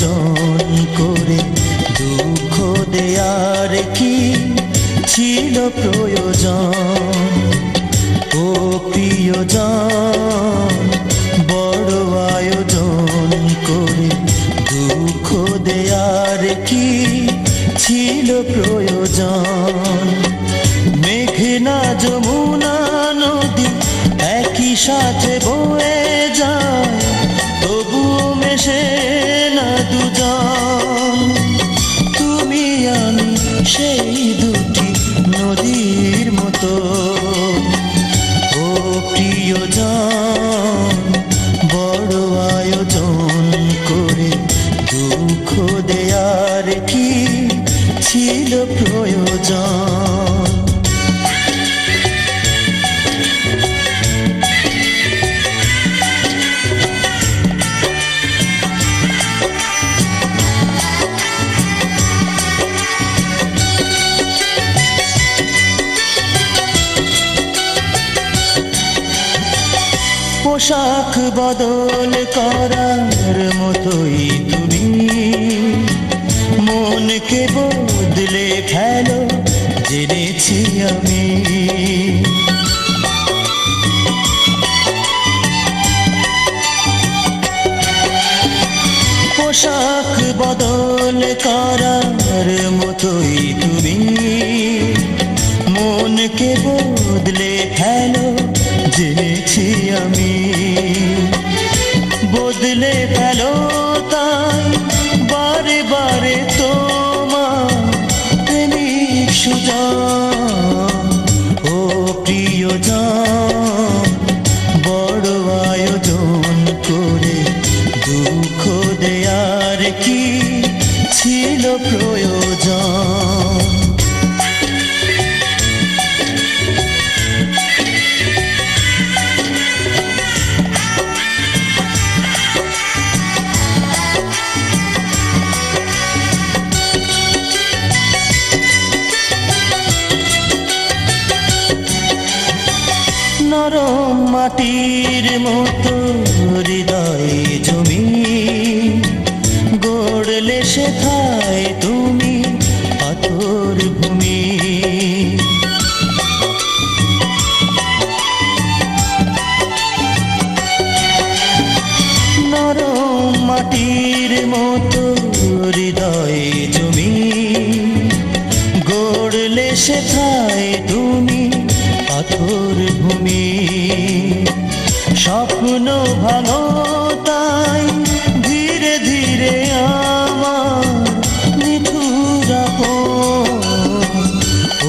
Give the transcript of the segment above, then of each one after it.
আয়োজন করে দুঃখ দেয়ার কি ছিল প্রয়োজন? ও প্রিয়জন, বড় আয়োজন করে দুঃখ দেয়ার কি ছিল প্রয়োজন? মেঘনা যমুনা নদী একই সাথে বয়ে যায়, তবুও মেশে না দুজন। তুমি আমি সেই দুটি নদীর মতো। ও প্রিয়জন, বড় আয়োজন করে দুঃখ দেয়ার কি ছিল প্রয়োজন? পোশাক বদল করার মতোই তুমি মনকে বদলে ফেলো, জেনেছি আমি। পোশাক বদল করার মতোই তুমি মনকে বদলে ফেলো, জেনেছি আমি। বদলে ফেলো তাই বারে বারে তোমার প্রেমিক সুজন। ও প্রিয়জন, বড় আয়োজন করে দুঃখ দেয়ার কি ছিল প্রয়োজন? নরম মাটির মতো হৃদয়ে জমি গড়লে সেথায় তুমি পাথর ভূমি। নরম মাটির মতো হৃদয়ে জমি গড়লে সেথায় তুমি পাথর ভূমি। স্বপ্ন ভাঙো তাই ধীরে ধীরে আমার নিঠুর আপন।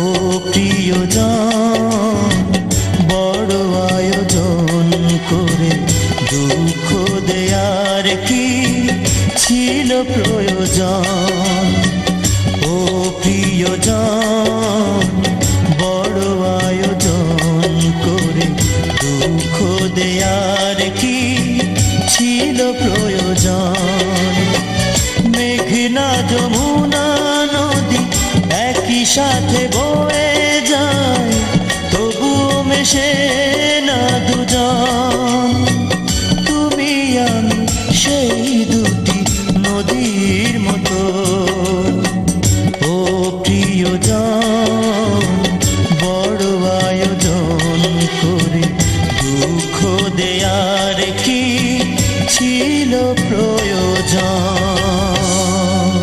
ও প্রিয়জন, বড় আয়োজন করে দুঃখ দেয়ার কি ছিল প্রয়োজন? ও প্রিয়জন, বড় আয়োজন করে দুঃখ দেয়ার কি ছিল প্রয়োজন? মেঘনা যমুনা নদী একই সাথে